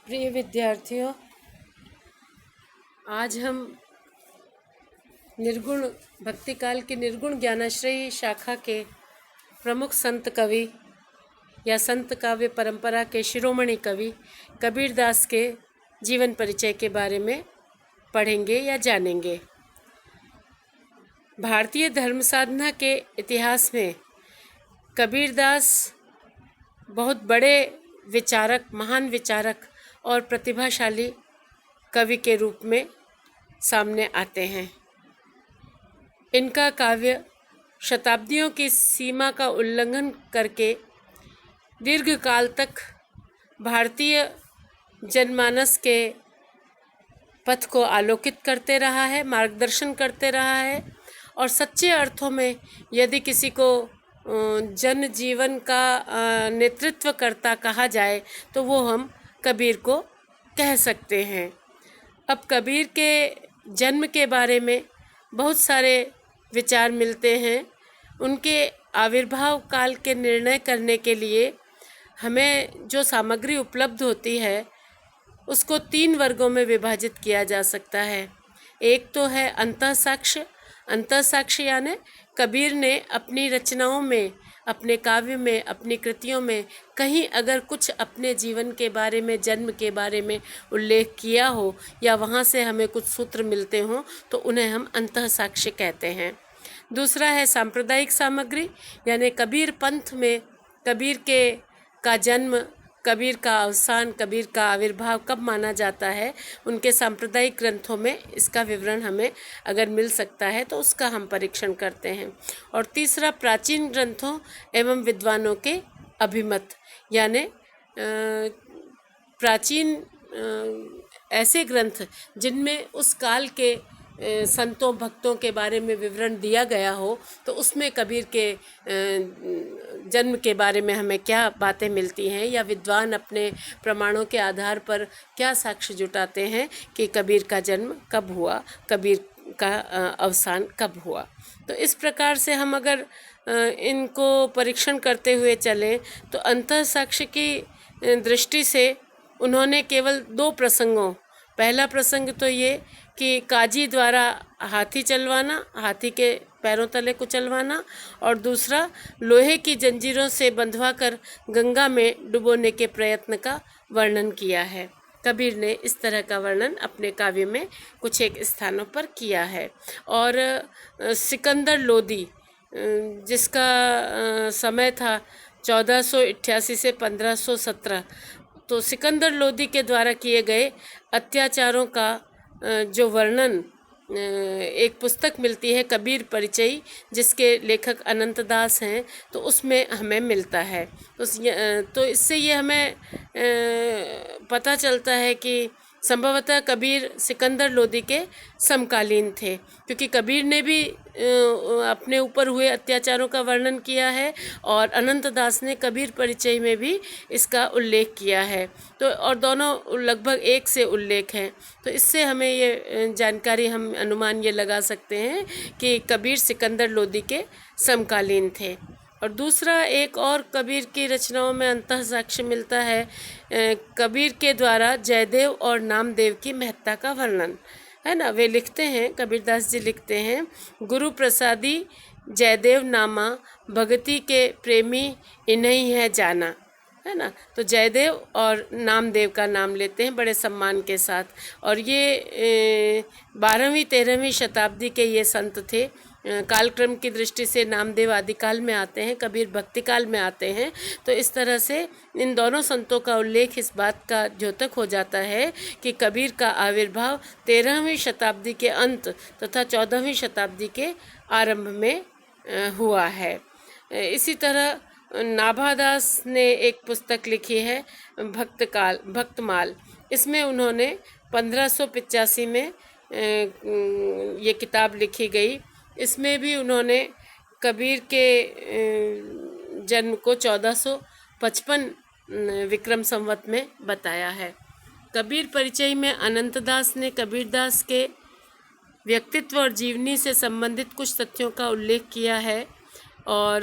प्रिय विद्यार्थियों, आज हम निर्गुण भक्तिकाल के निर्गुण ज्ञानाश्रयी शाखा के प्रमुख संत कवि या संत काव्य परंपरा के शिरोमणि कवि कबीरदास के जीवन परिचय के बारे में पढ़ेंगे या जानेंगे। भारतीय धर्म साधना के इतिहास में कबीरदास बहुत बड़े विचारक, महान विचारक और प्रतिभाशाली कवि के रूप में सामने आते हैं। इनका काव्य शताब्दियों की सीमा का उल्लंघन करके दीर्घ काल तक भारतीय जनमानस के पथ को आलोकित करते रहा है, मार्गदर्शन करते रहा है और सच्चे अर्थों में यदि किसी को जन जीवन का नेतृत्व करता कहा जाए तो वो हम कबीर को कह सकते हैं। अब कबीर के जन्म के बारे में बहुत सारे विचार मिलते हैं। उनके आविर्भाव काल के निर्णय करने के लिए हमें जो सामग्री उपलब्ध होती है उसको 3 वर्गों में विभाजित किया जा सकता है। एक तो है अंतःसाक्ष्य। अंतःसाक्ष्य यानी कबीर ने अपनी रचनाओं में, अपने काव्य में, अपनी कृतियों में कहीं अगर कुछ अपने जीवन के बारे में, जन्म के बारे में उल्लेख किया हो या वहाँ से हमें कुछ सूत्र मिलते हों तो उन्हें हम अंतःसाक्ष्य कहते हैं। दूसरा है सांप्रदायिक सामग्री, यानी कबीर पंथ में कबीर का जन्म, कबीर का अवसान, कबीर का आविर्भाव कब माना जाता है, उनके सांप्रदायिक ग्रंथों में इसका विवरण हमें अगर मिल सकता है तो उसका हम परीक्षण करते हैं। और तीसरा प्राचीन ग्रंथों एवं विद्वानों के अभिमत, यानी प्राचीन ऐसे ग्रंथ जिनमें उस काल के संतों भक्तों के बारे में विवरण दिया गया हो तो उसमें कबीर के जन्म के बारे में हमें क्या बातें मिलती हैं या विद्वान अपने प्रमाणों के आधार पर क्या साक्ष्य जुटाते हैं कि कबीर का जन्म कब हुआ, कबीर का अवसान कब हुआ। तो इस प्रकार से हम अगर इनको परीक्षण करते हुए चलें तो अंतःसाक्ष्य की दृष्टि से उन्होंने केवल 2 प्रसंगों, पहला प्रसंग तो ये कि काजी द्वारा हाथी चलवाना, हाथी के पैरों तले कुचलवाना, और दूसरा लोहे की जंजीरों से बंधवाकर गंगा में डुबोने के प्रयत्न का वर्णन किया है। कबीर ने इस तरह का वर्णन अपने काव्य में कुछ एक स्थानों पर किया है। और सिकंदर लोदी, जिसका समय था 1488 से 1517, तो सिकंदर लोदी के द्वारा किए गए अत्याचारों का जो वर्णन एक पुस्तक मिलती है कबीर परिचय, जिसके लेखक अनंत दास हैं, तो उसमें हमें मिलता है। तो इससे ये हमें पता चलता है कि संभवतः कबीर सिकंदर लोदी के समकालीन थे, क्योंकि कबीर ने भी अपने ऊपर हुए अत्याचारों का वर्णन किया है और अनंत दास ने कबीर परिचय में भी इसका उल्लेख किया है। तो और दोनों लगभग एक से उल्लेख हैं। तो इससे हमें ये जानकारी, हम अनुमान ये लगा सकते हैं कि कबीर सिकंदर लोदी के समकालीन थे। और दूसरा एक और कबीर की रचनाओं में अंतःसाक्ष्य मिलता है कबीर के द्वारा जयदेव और नामदेव की महत्ता का वर्णन, है ना। वे लिखते हैं, कबीरदास जी लिखते हैं, गुरु प्रसादी जयदेव नामा, भगति के प्रेमी इन्हीं है जाना, है ना। तो जयदेव और नामदेव का नाम लेते हैं बड़े सम्मान के साथ। और ये 12वीं 13वीं शताब्दी के ये संत थे। कालक्रम की दृष्टि से नामदेव आदिकाल में आते हैं, कबीर भक्तिकाल में आते हैं। तो इस तरह से इन दोनों संतों का उल्लेख इस बात का द्योतक हो जाता है कि कबीर का आविर्भाव 13वीं शताब्दी के अंत तथा 14वीं शताब्दी के आरंभ में हुआ है। इसी तरह नाभादास ने एक पुस्तक लिखी है भक्तमाल। इसमें उन्होंने 1585 में ये किताब लिखी गई। इसमें भी उन्होंने कबीर के जन्म को 1455 विक्रम संवत में बताया है। कबीर परिचय में अनंतदास ने कबीरदास के व्यक्तित्व और जीवनी से संबंधित कुछ तथ्यों का उल्लेख किया है और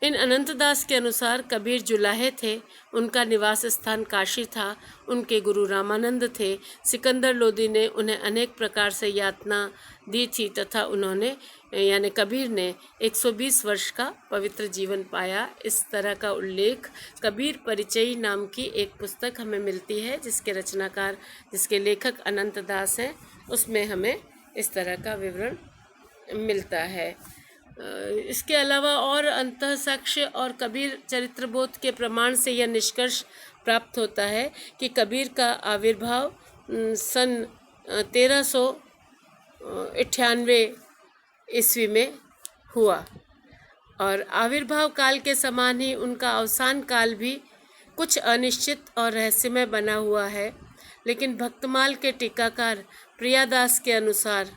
इन अनंतदास के अनुसार कबीर जुलाहे थे, उनका निवास स्थान काशी था, उनके गुरु रामानंद थे। सिकंदर लोदी ने उन्हें अनेक प्रकार से यातना दी थी तथा उन्होंने यानी कबीर ने 120 वर्ष का पवित्र जीवन पाया। इस तरह का उल्लेख कबीर परिचयी नाम की एक पुस्तक हमें मिलती है, जिसके लेखक अनंतदास हैं। उसमें हमें इस तरह का विवरण मिलता है। इसके अलावा और अंतः साक्ष्य और कबीर चरित्रबोध के प्रमाण से यह निष्कर्ष प्राप्त होता है कि कबीर का आविर्भाव सन 1398 ईस्वी में हुआ और आविर्भाव काल के समान ही उनका अवसान काल भी कुछ अनिश्चित और रहस्यमय बना हुआ है। लेकिन भक्तमाल के टीकाकार प्रियादास के अनुसार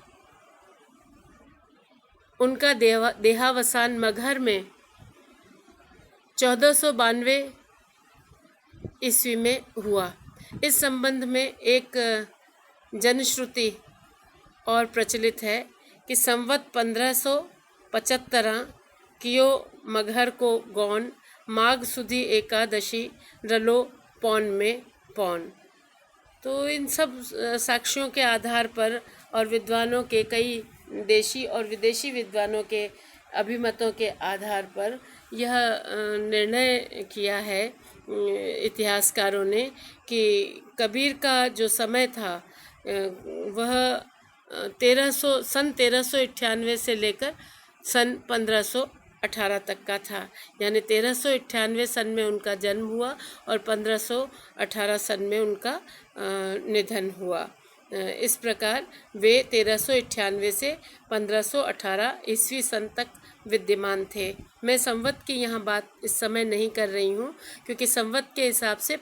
उनका देहावसान मगहर में 1492 ईस्वी में हुआ। इस संबंध में एक जनश्रुति और प्रचलित है कि संवत 1575 कियो मगहर को गौन माघ सुधी एकादशी रलो पौन में पौन। तो इन सब साक्ष्यों के आधार पर और विद्वानों के कई देशी और विदेशी विद्वानों के अभिमतों के आधार पर यह निर्णय किया है इतिहासकारों ने कि कबीर का जो समय था वह 1398 से लेकर सन 1518 तक का था। यानी 1398 सन में उनका जन्म हुआ और 1518 सन में उनका निधन हुआ। इस प्रकार वे 1398 से 1518 ईस्वी सन तक विद्यमान थे। मैं संवत की यहाँ बात इस समय नहीं कर रही हूँ, क्योंकि संवत के हिसाब से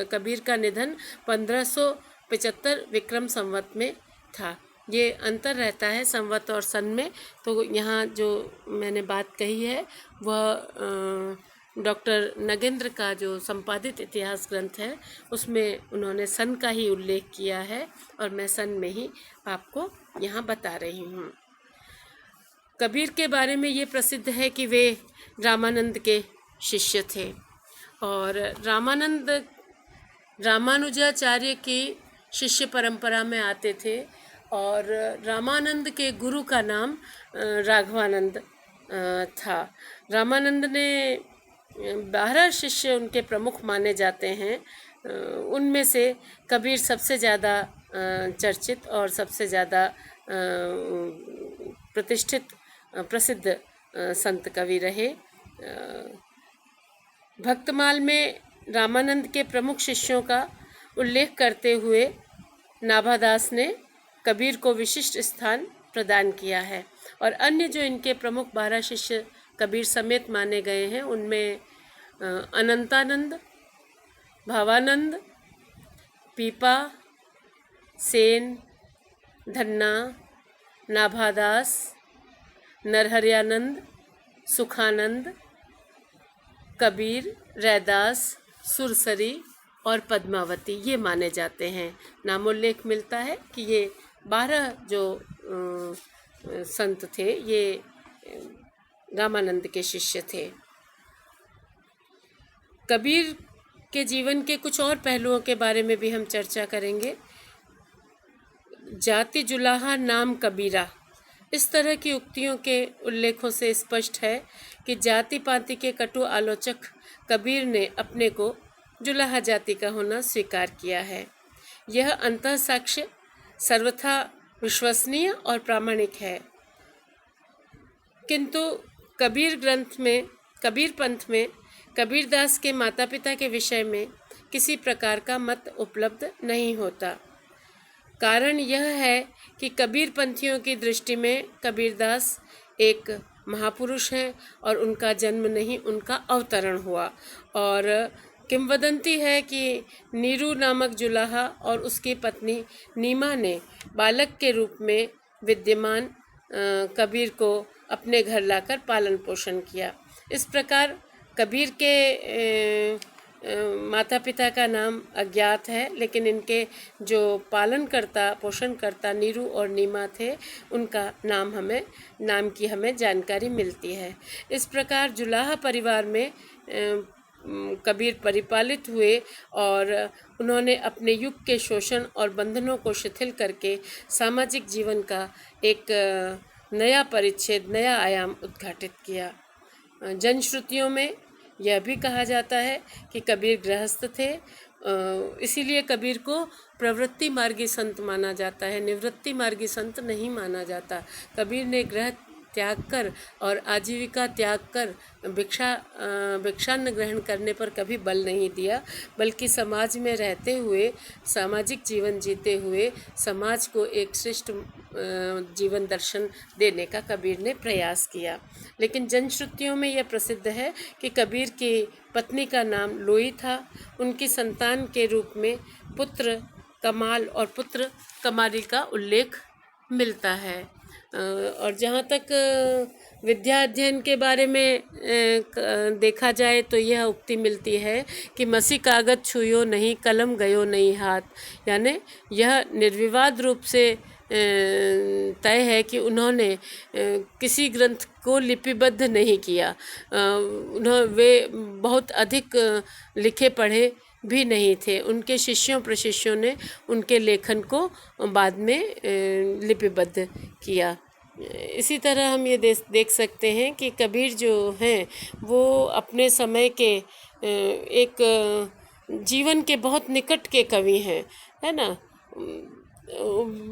कबीर का निधन 1575 विक्रम संवत में था। ये अंतर रहता है संवत और सन में। तो यहाँ जो मैंने बात कही है वह डॉक्टर नगेंद्र का जो संपादित इतिहास ग्रंथ है उसमें उन्होंने सन का ही उल्लेख किया है और मैं सन में ही आपको यहाँ बता रही हूँ। कबीर के बारे में ये प्रसिद्ध है कि वे रामानंद के शिष्य थे और रामानंद रामानुजाचार्य की शिष्य परंपरा में आते थे और रामानंद के गुरु का नाम राघवानंद था। रामानंद ने 12 शिष्य उनके प्रमुख माने जाते हैं। उनमें से कबीर सबसे ज़्यादा चर्चित और सबसे ज़्यादा प्रतिष्ठित प्रसिद्ध संत कवि रहे। भक्तमाल में रामानंद के प्रमुख शिष्यों का उल्लेख करते हुए नाभादास ने कबीर को विशिष्ट स्थान प्रदान किया है और अन्य जो इनके प्रमुख 12 शिष्य कबीर समेत माने गए हैं उनमें अनंतानंद, भावानंद, पीपा, सेन, धन्ना, नाभादास, नरहरियानंद, सुखानंद, कबीर, रैदास, सुरसरी और पद्मावती ये माने जाते हैं। नामोल्लेख मिलता है कि ये 12 जो संत थे ये रामानंद के शिष्य थे। कबीर के जीवन के कुछ और पहलुओं के बारे में भी हम चर्चा करेंगे। जाति जुलाहा नाम कबीरा, इस तरह की उक्तियों के उल्लेखों से स्पष्ट है कि जाति पाति के कटु आलोचक कबीर ने अपने को जुलाहा जाति का होना स्वीकार किया है। यह अंतः साक्ष्य सर्वथा विश्वसनीय और प्रामाणिक है, किंतु कबीर पंथ में कबीरदास के माता पिता के विषय में किसी प्रकार का मत उपलब्ध नहीं होता। कारण यह है कि कबीर पंथियों की दृष्टि में कबीरदास एक महापुरुष हैं और उनका जन्म नहीं उनका अवतरण हुआ। और किंवदंती है कि नीरू नामक जुलाहा और उसकी पत्नी नीमा ने बालक के रूप में विद्यमान कबीर को अपने घर लाकर पालन पोषण किया। इस प्रकार कबीर के माता पिता का नाम अज्ञात है, लेकिन इनके जो पालनकर्ता पोषणकर्ता नीरू और नीमा थे, उनका नाम की हमें जानकारी मिलती है। इस प्रकार जुलाहा परिवार में कबीर परिपालित हुए और उन्होंने अपने युग के शोषण और बंधनों को शिथिल करके सामाजिक जीवन का एक नया परिच्छेद, नया आयाम उद्घाटित किया। जनश्रुतियों में यह भी कहा जाता है कि कबीर गृहस्थ थे, इसीलिए कबीर को प्रवृत्ति मार्गी संत माना जाता है, निवृत्ति मार्गी संत नहीं माना जाता। कबीर ने गृह त्याग कर और आजीविका त्याग कर भिक्षान्न ग्रहण करने पर कभी बल नहीं दिया, बल्कि समाज में रहते हुए, सामाजिक जीवन जीते हुए समाज को एक श्रेष्ठ जीवन दर्शन देने का कबीर ने प्रयास किया। लेकिन जनश्रुतियों में यह प्रसिद्ध है कि कबीर की पत्नी का नाम लोई था। उनकी संतान के रूप में पुत्र कमाल और पुत्र कमाली का उल्लेख मिलता है। और जहाँ तक विद्या अध्ययन के बारे में देखा जाए तो यह उक्ति मिलती है कि मसी कागज छुयो नहीं, कलम गयो नहीं हाथ, यानी यह निर्विवाद रूप से तय है कि उन्होंने किसी ग्रंथ को लिपिबद्ध नहीं किया। वे बहुत अधिक लिखे पढ़े भी नहीं थे। उनके शिष्यों प्रशिष्यों ने उनके लेखन को बाद में लिपिबद्ध किया। इसी तरह हम ये देख सकते हैं कि कबीर जो हैं वो अपने समय के एक जीवन के बहुत निकट के कवि हैं, है ना।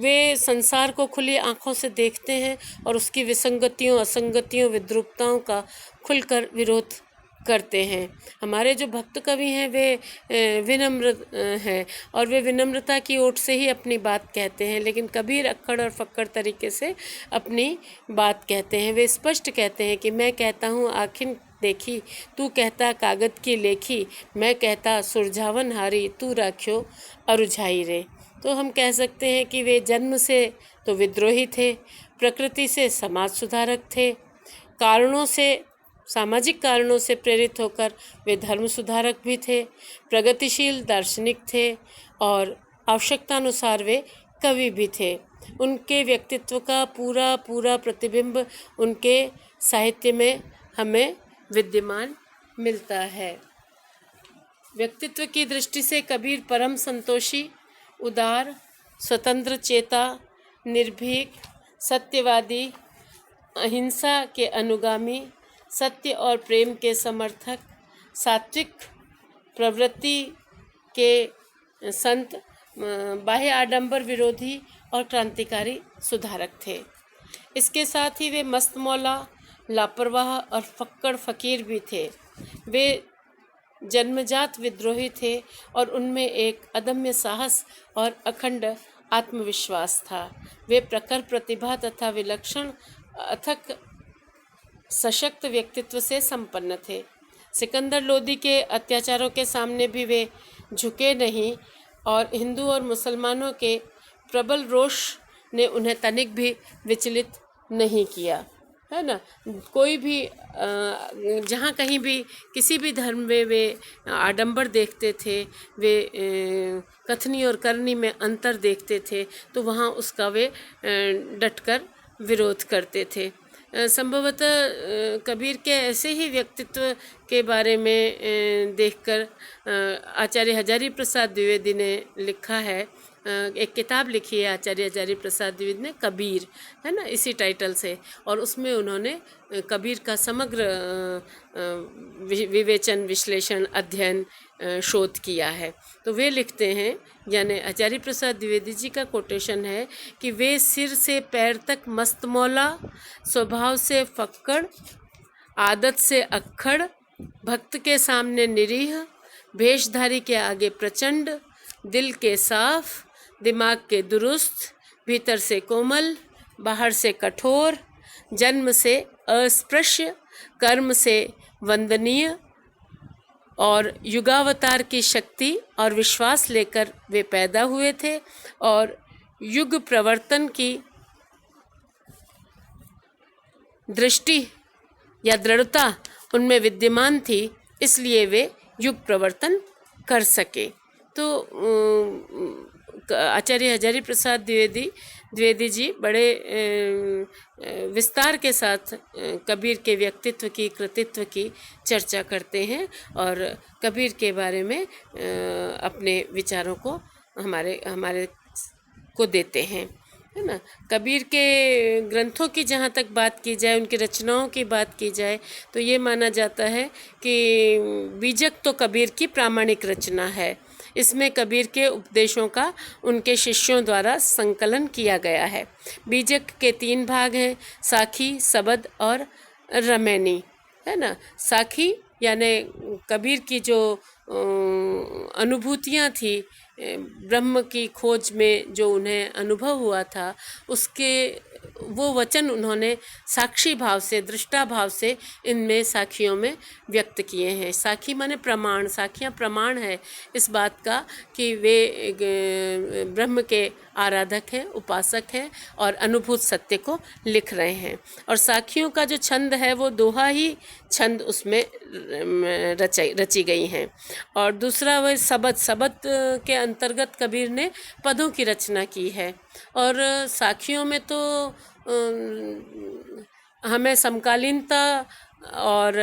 वे संसार को खुली आंखों से देखते हैं और उसकी विसंगतियों, असंगतियों, विद्रूपताओं का खुलकर विरोध करते हैं। हमारे जो भक्त कवि हैं वे विनम्र हैं और वे विनम्रता की ओट से ही अपनी बात कहते हैं, लेकिन कबीर अक्खड़ और फक्कड़ तरीके से अपनी बात कहते हैं। वे स्पष्ट कहते हैं कि मैं कहता हूँ आखिर देखी, तू कहता कागद की लेखी, मैं कहता सुरझावन हारी, तू राख्यो अरुझाई रे। तो हम कह सकते हैं कि वे जन्म से तो विद्रोही थे, प्रकृति से समाज सुधारक थे, सामाजिक कारणों से प्रेरित होकर वे धर्म सुधारक भी थे, प्रगतिशील दार्शनिक थे और आवश्यकतानुसार वे कवि भी थे। उनके व्यक्तित्व का पूरा पूरा प्रतिबिंब उनके साहित्य में हमें विद्यमान मिलता है। व्यक्तित्व की दृष्टि से कबीर परम संतोषी, उदार, स्वतंत्र चेता, निर्भीक, सत्यवादी, अहिंसा के अनुगामी, सत्य और प्रेम के समर्थक, सात्विक प्रवृत्ति के संत, बाह्य आडंबर विरोधी और क्रांतिकारी सुधारक थे। इसके साथ ही वे मस्त मौला, लापरवाह और फक्कड़ फकीर भी थे। वे जन्मजात विद्रोही थे और उनमें एक अदम्य साहस और अखंड आत्मविश्वास था। वे प्रखर प्रतिभा तथा विलक्षण अथक सशक्त व्यक्तित्व से संपन्न थे। सिकंदर लोदी के अत्याचारों के सामने भी वे झुके नहीं और हिंदू और मुसलमानों के प्रबल रोष ने उन्हें तनिक भी विचलित नहीं किया, है ना। कोई भी जहाँ कहीं भी किसी भी धर्म में वे आडंबर देखते थे, वे कथनी और करनी में अंतर देखते थे, तो वहाँ उसका वे डटकर विरोध करते थे। संभवतः कबीर के ऐसे ही व्यक्तित्व के बारे में देखकर आचार्य हजारी प्रसाद द्विवेदी ने लिखा है, एक किताब लिखी है आचार्य हजारी प्रसाद द्विवेदी ने, कबीर, है ना, इसी टाइटल से, और उसमें उन्होंने कबीर का समग्र विवेचन, विश्लेषण, अध्ययन, शोध किया है। तो वे लिखते हैं, यानी आचार्य प्रसाद द्विवेदी जी का कोटेशन है कि वे सिर से पैर तक मस्त मौला, स्वभाव से फक्कड़, आदत से अक्खड़, भक्त के सामने निरीह, भेषधारी के आगे प्रचंड, दिल के साफ, दिमाग के दुरुस्त, भीतर से कोमल, बाहर से कठोर, जन्म से अस्पृश्य, कर्म से वंदनीय और युगावतार की शक्ति और विश्वास लेकर वे पैदा हुए थे और युग प्रवर्तन की दृष्टि या दृढ़ता उनमें विद्यमान थी, इसलिए वे युग प्रवर्तन कर सके। तो आचार्य हजारी प्रसाद द्विवेदी जी बड़े विस्तार के साथ कबीर के व्यक्तित्व की, कृतित्व की चर्चा करते हैं और कबीर के बारे में अपने विचारों को हमारे को देते हैं, है ना। कबीर के ग्रंथों की जहाँ तक बात की जाए, उनकी रचनाओं की बात की जाए, तो ये माना जाता है कि बीजक तो कबीर की प्रामाणिक रचना है। इसमें कबीर के उपदेशों का उनके शिष्यों द्वारा संकलन किया गया है। बीजक के 3 भाग हैं, साखी, सबद और रमैनी, है ना। साखी यानी कबीर की जो अनुभूतियाँ थी, ब्रह्म की खोज में जो उन्हें अनुभव हुआ था, उसके वो वचन उन्होंने साक्षी भाव से, दृष्टा भाव से इनमें साखियों में व्यक्त किए हैं। साखी माने प्रमाण, साखियाँ प्रमाण है इस बात का कि वे ब्रह्म के आराधक हैं, उपासक हैं और अनुभूत सत्य को लिख रहे हैं। और साखियों का जो छंद है वो दोहा ही छंद उसमें रची गई हैं। और दूसरा वह सबद के अंतर्गत कबीर ने पदों की रचना की है। और साखियों में तो हमें समकालीनता और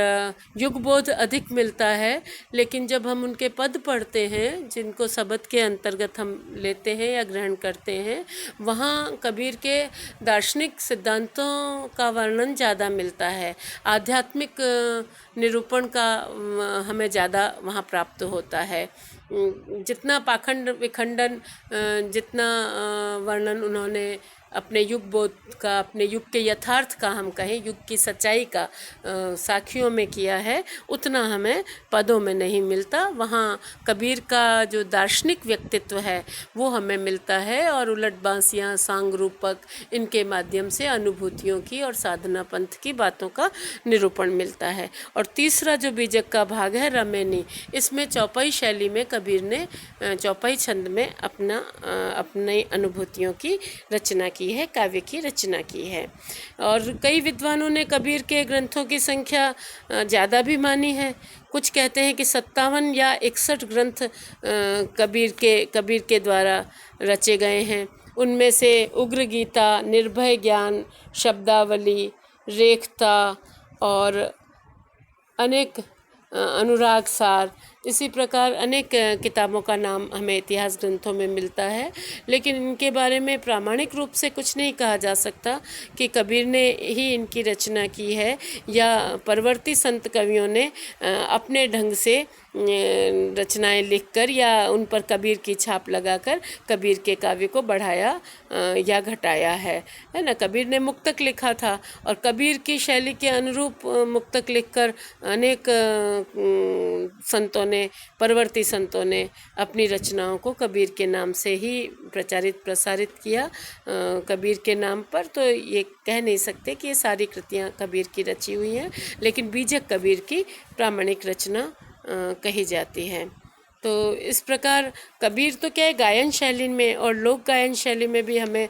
युगबोध अधिक मिलता है, लेकिन जब हम उनके पद पढ़ते हैं जिनको सबद के अंतर्गत हम लेते हैं या ग्रहण करते हैं, वहाँ कबीर के दार्शनिक सिद्धांतों का वर्णन ज़्यादा मिलता है, आध्यात्मिक निरूपण का हमें ज़्यादा वहाँ प्राप्त होता है। जितना पाखंड विखंडन, जितना वर्णन उन्होंने अपने युग बोध का, अपने युग के यथार्थ का, हम कहें युग की सच्चाई का साखियों में किया है, उतना हमें पदों में नहीं मिलता। वहाँ कबीर का जो दार्शनिक व्यक्तित्व है वो हमें मिलता है और उलट बांसियाँ, सांग रूपक, इनके माध्यम से अनुभूतियों की और साधना पंथ की बातों का निरूपण मिलता है। और तीसरा जो बीजक का भाग है रमैनी, इसमें चौपाई शैली में कबीर ने चौपाई छंद में अपनी अनुभूतियों की रचना की है, काव्य की रचना की है। और कई विद्वानों ने कबीर के ग्रंथों की संख्या ज़्यादा भी मानी है। कुछ कहते हैं कि 57 या 61 ग्रंथ कबीर के द्वारा रचे गए हैं। उनमें से उग्र गीता, निर्भय ज्ञान, शब्दावली, रेखता और अनेक अनुराग सार, इसी प्रकार अनेक किताबों का नाम हमें इतिहास ग्रंथों में मिलता है। लेकिन इनके बारे में प्रामाणिक रूप से कुछ नहीं कहा जा सकता कि कबीर ने ही इनकी रचना की है या परवर्ती संत कवियों ने अपने ढंग से रचनाएं लिखकर या उन पर कबीर की छाप लगाकर कबीर के काव्य को बढ़ाया या घटाया है ना। कबीर ने मुक्तक लिखा था और कबीर की शैली के अनुरूप मुक्तक लिखकर अनेक संतों ने, परवर्ती संतों ने अपनी रचनाओं को कबीर के नाम से ही प्रसारित किया। कबीर के नाम पर तो ये कह नहीं सकते कि ये सारी कृतियाँ कबीर की रची हुई हैं, लेकिन बीजक कबीर की प्रामाणिक रचना कही जाती है। तो इस प्रकार कबीर तो क्या है, गायन शैली में और लोक गायन शैली में भी हमें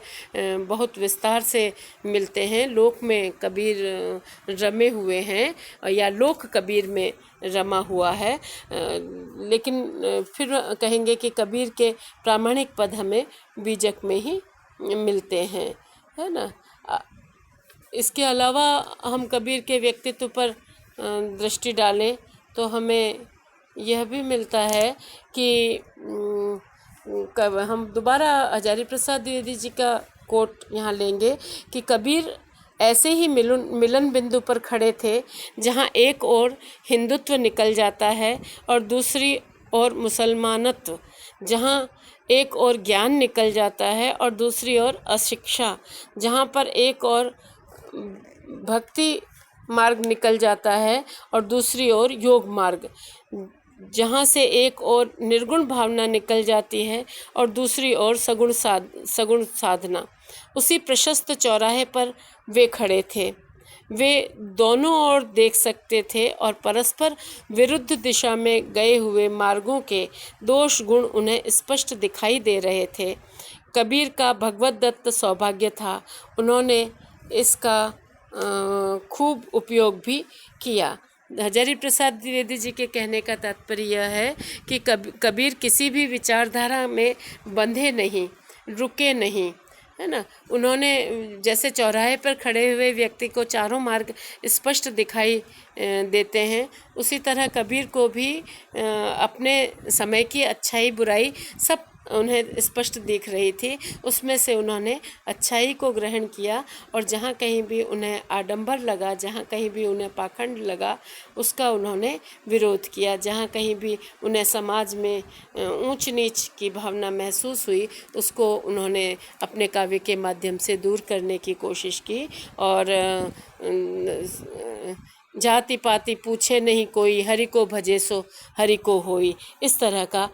बहुत विस्तार से मिलते हैं। लोक में कबीर रमे हुए हैं या लोक कबीर में रमा हुआ है, लेकिन फिर कहेंगे कि कबीर के प्रामाणिक पद हमें बीजक में ही मिलते हैं, है ना। इसके अलावा हम कबीर के व्यक्तित्व पर दृष्टि डालें तो हमें यह भी मिलता है कि हम दोबारा हजारी प्रसाद द्विवेदी जी का कोट यहाँ लेंगे कि कबीर ऐसे ही मिलन बिंदु पर खड़े थे जहाँ एक ओर हिंदुत्व निकल जाता है और दूसरी ओर मुसलमानत्व, जहाँ एक ओर ज्ञान निकल जाता है और दूसरी ओर अशिक्षा, जहाँ पर एक ओर भक्ति मार्ग निकल जाता है और दूसरी ओर योग मार्ग, जहाँ से एक ओर निर्गुण भावना निकल जाती है और दूसरी ओर सगुण साधना। उसी प्रशस्त चौराहे पर वे खड़े थे। वे दोनों ओर देख सकते थे और परस्पर विरुद्ध दिशा में गए हुए मार्गों के दोष गुण उन्हें स्पष्ट दिखाई दे रहे थे। कबीर का भगवत दत्त सौभाग्य था, उन्होंने इसका खूब उपयोग भी किया। हजारी प्रसाद द्विवेदी जी के कहने का तात्पर्य यह है कि कबीर किसी भी विचारधारा में बंधे नहीं, रुके नहीं, है ना। उन्होंने जैसे चौराहे पर खड़े हुए व्यक्ति को चारों मार्ग स्पष्ट दिखाई देते हैं, उसी तरह कबीर को भी अपने समय की अच्छाई बुराई सब उन्हें स्पष्ट दिख रही थी। उसमें से उन्होंने अच्छाई को ग्रहण किया और जहाँ कहीं भी उन्हें आडंबर लगा, जहाँ कहीं भी उन्हें पाखंड लगा, उसका उन्होंने विरोध किया। जहाँ कहीं भी उन्हें समाज में ऊंच नीच की भावना महसूस हुई, उसको उन्होंने अपने काव्य के माध्यम से दूर करने की कोशिश की। और जाति पाति पूछे नहीं कोई, हरि को भजे सो हरि को होई, इस तरह का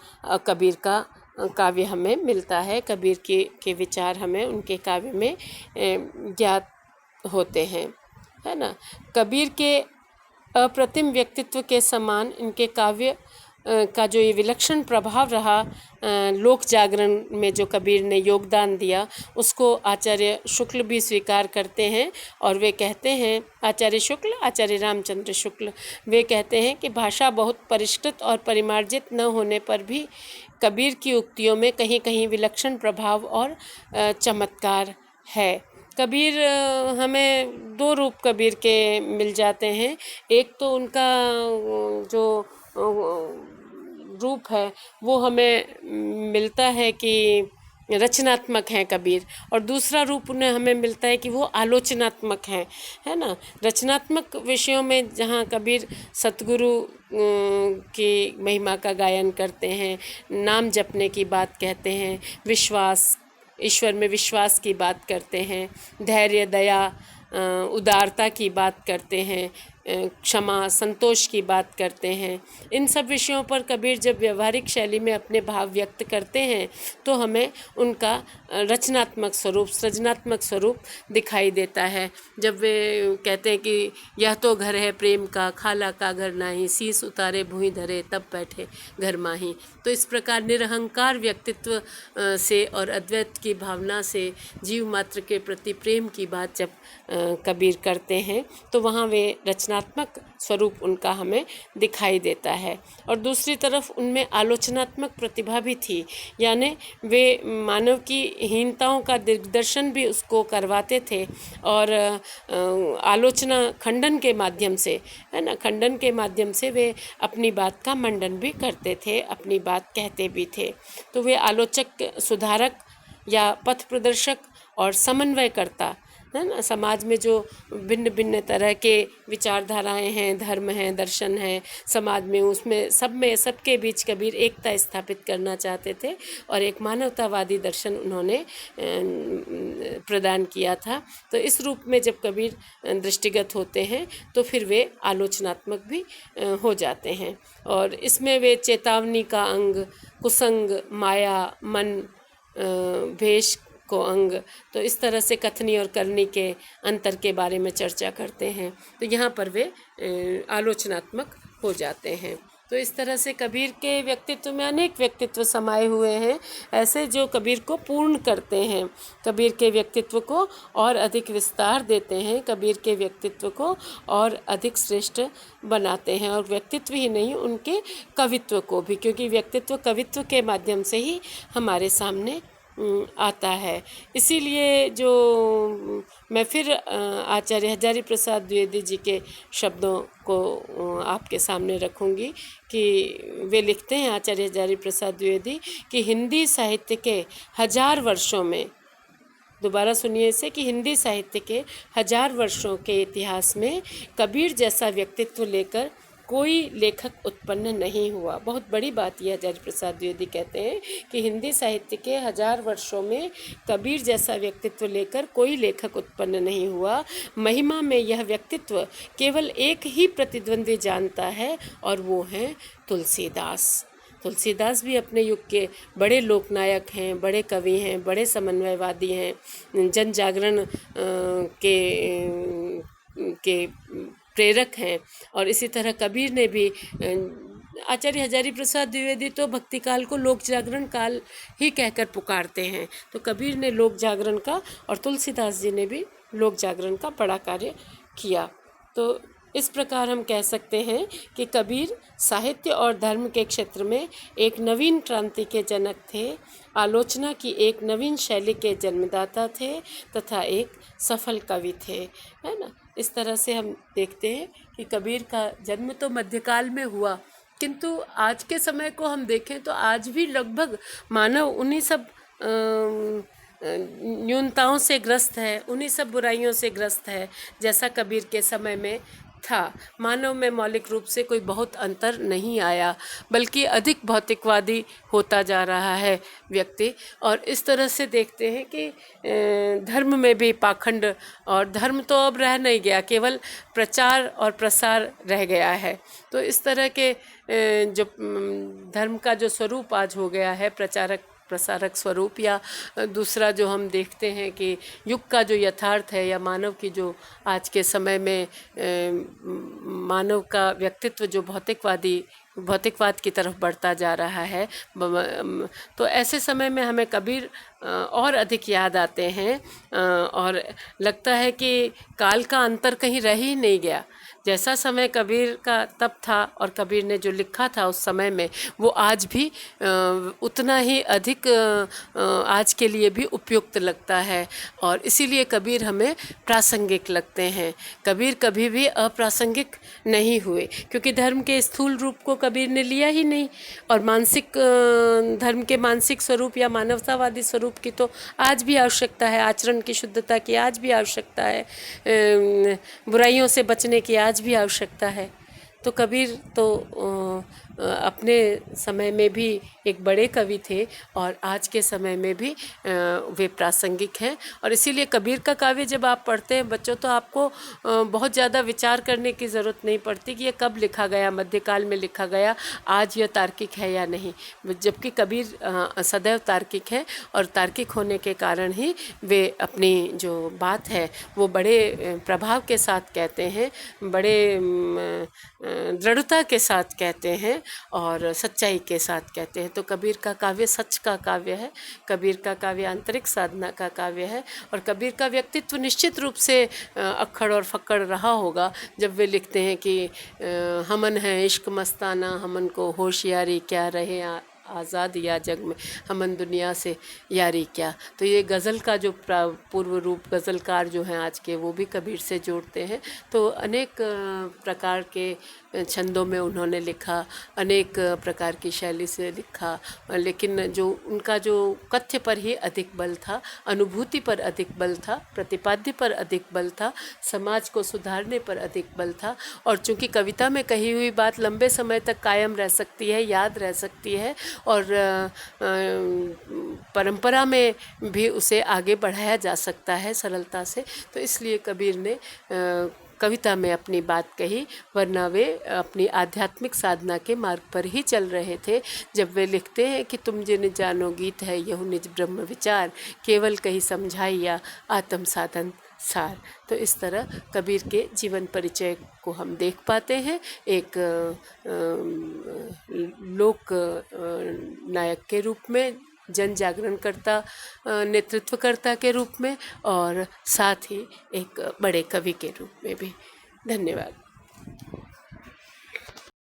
कबीर का काव्य हमें मिलता है। कबीर के विचार हमें उनके काव्य में ज्ञात होते हैं, है ना। कबीर के अप्रतिम व्यक्तित्व के समान इनके काव्य का जो ये विलक्षण प्रभाव रहा, लोक जागरण में जो कबीर ने योगदान दिया, उसको आचार्य शुक्ल भी स्वीकार करते हैं। और वे कहते हैं, आचार्य रामचंद्र शुक्ल, वे कहते हैं कि भाषा बहुत परिष्कृत और परिमार्जित न होने पर भी कबीर की उक्तियों में कहीं कहीं विलक्षण प्रभाव और चमत्कार है। कबीर हमें दो रूप कबीर के मिल जाते हैं। एक तो उनका जो रूप है वो हमें मिलता है कि रचनात्मक हैं कबीर, और दूसरा रूप उन्हें हमें मिलता है कि वो आलोचनात्मक हैं, है ना। रचनात्मक विषयों में जहाँ कबीर सतगुरु की महिमा का गायन करते हैं, नाम जपने की बात कहते हैं, विश्वास, ईश्वर में विश्वास की बात करते हैं, धैर्य, दया, उदारता की बात करते हैं, क्षमा, संतोष की बात करते हैं, इन सब विषयों पर कबीर जब व्यवहारिक शैली में अपने भाव व्यक्त करते हैं तो हमें उनका रचनात्मक स्वरूप, सृजनात्मक स्वरूप दिखाई देता है। जब वे कहते हैं कि यह तो घर है प्रेम का, खाला का घर नाही, शीस उतारे भूमि धरे तब बैठे घर माही। तो इस प्रकार निरहंकार व्यक्तित्व से और अद्वैत की भावना से जीव मात्र के प्रति प्रेम की बात जब कबीर करते हैं तो वहाँ वे रचनात्मक स्वरूप उनका हमें दिखाई देता है। और दूसरी तरफ उनमें आलोचनात्मक प्रतिभा भी थी, यानी वे मानव की हीनताओं का दिग्दर्शन भी उसको करवाते थे और आलोचना खंडन के माध्यम से, है ना, खंडन के माध्यम से वे अपनी बात का मंडन भी करते थे, अपनी बात कहते भी थे। तो वे आलोचक, सुधारक या पथ प्रदर्शक और समन्वयकर्ता, है ना। समाज में जो भिन्न भिन्न तरह के विचारधाराएं हैं, धर्म हैं, दर्शन हैं समाज में, उसमें सबके बीच कबीर एकता स्थापित करना चाहते थे और एक मानवतावादी दर्शन उन्होंने प्रदान किया था। तो इस रूप में जब कबीर दृष्टिगत होते हैं तो फिर वे आलोचनात्मक भी हो जाते हैं। और इसमें वे चेतावनी का अंग, कुसंग, माया, मन, भेष को अंग, तो इस तरह से कथनी और करनी के अंतर के बारे में चर्चा करते हैं। तो यहाँ पर वे आलोचनात्मक हो जाते हैं। तो इस तरह से कबीर के व्यक्तित्व में अनेक व्यक्तित्व समाये हुए हैं ऐसे, जो कबीर को पूर्ण करते हैं, कबीर के व्यक्तित्व को और अधिक विस्तार देते हैं, कबीर के व्यक्तित्व को और अधिक श्रेष्ठ बनाते हैं। और व्यक्तित्व ही नहीं, उनके कवित्व को भी, क्योंकि व्यक्तित्व कवित्व के माध्यम से ही हमारे सामने आता है। इसीलिए जो मैं फिर आचार्य हजारी प्रसाद द्विवेदी जी के शब्दों को आपके सामने रखूंगी कि वे लिखते हैं, आचार्य हजारी प्रसाद द्विवेदी, कि हिंदी साहित्य के 1000 वर्षों में, दोबारा सुनिए इसे, कि हिंदी साहित्य के 1000 वर्षों के इतिहास में कबीर जैसा व्यक्तित्व लेकर कोई लेखक उत्पन्न नहीं हुआ। बहुत बड़ी बात यह हजारी प्रसाद द्विवेदी कहते हैं कि हिंदी साहित्य के 1000 वर्षों में कबीर जैसा व्यक्तित्व लेकर कोई लेखक उत्पन्न नहीं हुआ। महिमा में यह व्यक्तित्व केवल एक ही प्रतिद्वंदी जानता है और वो हैं तुलसीदास। तुलसीदास भी अपने युग के बड़े लोकनायक हैं, बड़े कवि हैं, बड़े समन्वयवादी हैं, जन जागरण के प्रेरक हैं। और इसी तरह कबीर ने भी, आचार्य हजारी प्रसाद द्विवेदी तो भक्ति काल को लोक जागरण काल ही कहकर पुकारते हैं, तो कबीर ने लोक जागरण का और तुलसीदास जी ने भी लोक जागरण का बड़ा कार्य किया। तो इस प्रकार हम कह सकते हैं कि कबीर साहित्य और धर्म के क्षेत्र में एक नवीन क्रांति के जनक थे, आलोचना की एक नवीन शैली के जन्मदाता थे तथा एक सफल कवि थे, है ना। इस तरह से हम देखते हैं कि कबीर का जन्म तो मध्यकाल में हुआ, किंतु आज के समय को हम देखें तो आज भी लगभग मानव उन्हीं सब न्यूनताओं से ग्रस्त है, उन्हीं सब बुराइयों से ग्रस्त है जैसा कबीर के समय में था। मानव में मौलिक रूप से कोई बहुत अंतर नहीं आया, बल्कि अधिक भौतिकवादी होता जा रहा है व्यक्ति। और इस तरह से देखते हैं कि धर्म में भी पाखंड, और धर्म तो अब रह नहीं गया, केवल प्रचार और प्रसार रह गया है। तो इस तरह के जो धर्म का जो स्वरूप आज हो गया है, प्रचारक प्रसारक स्वरूप, या दूसरा जो हम देखते हैं कि युग का जो यथार्थ है, या मानव की जो आज के समय में मानव का व्यक्तित्व जो भौतिकवाद की तरफ बढ़ता जा रहा है, तो ऐसे समय में हमें कबीर और अधिक याद आते हैं, और लगता है कि काल का अंतर कहीं रह ही नहीं गया। जैसा समय कबीर का तब था और कबीर ने जो लिखा था उस समय में, वो आज भी उतना ही अधिक आज के लिए भी उपयुक्त लगता है, और इसीलिए कबीर हमें प्रासंगिक लगते हैं। कबीर कभी भी अप्रासंगिक नहीं हुए, क्योंकि धर्म के स्थूल रूप को कबीर ने लिया ही नहीं, और मानसिक धर्म के मानसिक स्वरूप या मानवतावादी स्वरूप की तो आज भी आवश्यकता है, आचरण की शुद्धता की आज भी आवश्यकता है, बुराइयों से बचने की आज भी आवश्यकता है। तो कबीर तो अपने समय में भी एक बड़े कवि थे, और आज के समय में भी वे प्रासंगिक हैं। और इसीलिए कबीर का काव्य जब आप पढ़ते हैं बच्चों, तो आपको बहुत ज़्यादा विचार करने की ज़रूरत नहीं पड़ती कि ये कब लिखा गया, मध्यकाल में लिखा गया, आज यह तार्किक है या नहीं। जबकि कबीर सदैव तार्किक है, और तार्किक होने के कारण ही वे अपनी जो बात है वो बड़े प्रभाव के साथ कहते हैं, बड़े दृढ़ता के साथ कहते हैं, और सच्चाई के साथ कहते हैं। तो कबीर का काव्य सच का काव्य है, कबीर का काव्य आंतरिक साधना का काव्य है, और कबीर का व्यक्तित्व निश्चित रूप से अक्खड़ और फक्कड़ रहा होगा जब वे लिखते हैं कि हमन है इश्क मस्ताना, हमन को होशियारी क्या रहे आज़ाद या जग में, हमन दुनिया से यारी क्या। तो ये गज़ल का जो पूर्व रूप गज़लकार जो हैं आज के, वो भी कबीर से जोड़ते हैं। तो अनेक प्रकार के छंदों में उन्होंने लिखा, अनेक प्रकार की शैली से लिखा, लेकिन जो उनका जो कथ्य पर ही अधिक बल था, अनुभूति पर अधिक बल था, प्रतिपाद्य पर अधिक बल था, समाज को सुधारने पर अधिक बल था। और चूँकि कविता में कही हुई बात लंबे समय तक कायम रह सकती है, याद रह सकती है, और परंपरा में भी उसे आगे बढ़ाया जा सकता है सरलता से, तो इसलिए कबीर ने कविता में अपनी बात कही, वरना वे अपनी आध्यात्मिक साधना के मार्ग पर ही चल रहे थे। जब वे लिखते हैं कि तुम जिन जानो गीत है यहु निज ब्रह्म विचार, केवल कही समझाइया आत्म साधन सार। तो इस तरह कबीर के जीवन परिचय को हम देख पाते हैं, एक लोक नायक के रूप में, जन जागरणकर्ता, नेतृत्वकर्ता के रूप में, और साथ ही एक बड़े कवि के रूप में भी। धन्यवाद।